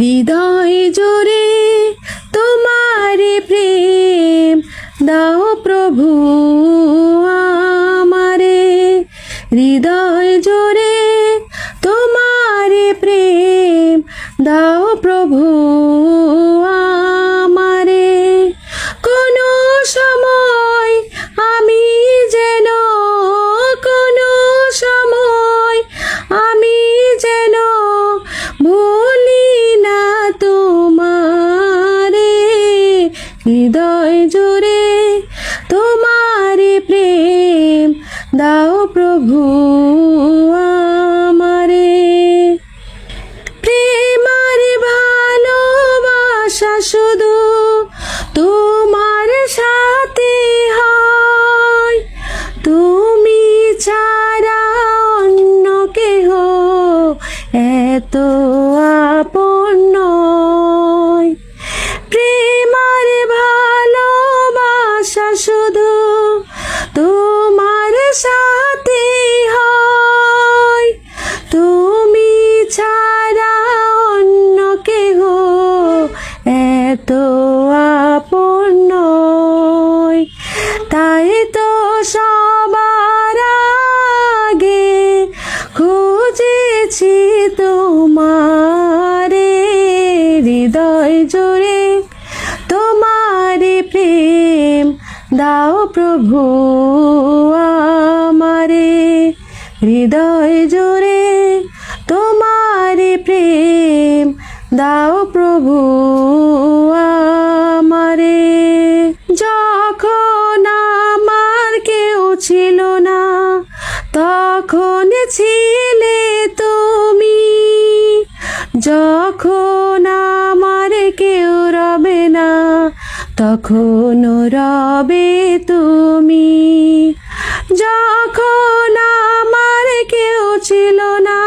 হৃদয় জুড়ে তোমারে প্রেম দাও প্রভু আমারে। হৃদয় জুড়ে তোমারে প্রেম দাও প্রভু আমারে। কোনো সময় আমি যেন কোনো সময় আমি যেন ভুলি না তোমারে। হৃদয় জুড়ে তোমারে প্রেম দাও প্রভু আমারে। প্রেমার ভালোবাসা শুধু তোমার সাথে হয়, তুমি ছাড়া অন্য কেহ এত আপন নয়। প্রেমার ভালোবাসা শুধু তোমার সাথে হয়, তুমি ছাড়া অন্য কেহ এত আপন নয়। তাই তো সবার আগে খুঁজেছি তোমারে। হৃদয় জুড়ে তোমারে প্রেম দাও প্রভু আমারে। হৃদয় জুড়ে তোমারে প্রেম দাও প্রভু আমারে। যখন আমার কেউ ছিল না তখন ছিলে তুমি, যখন আমার কেউ রবে না তখন রবে তুমি। যখন আমার কেউ ছিল না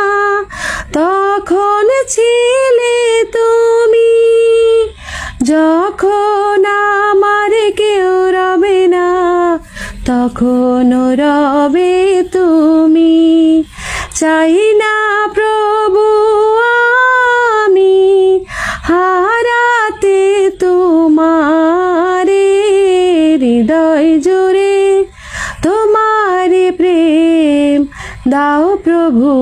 তখন ছিলে তুমি, যখন আমার কেউ রবে না তখন রবে তুমি। চাই না প্রভু আমি হারাতে তোমারে। হৃদয় জুড়ে তোমারে প্রেম দাও প্রভু।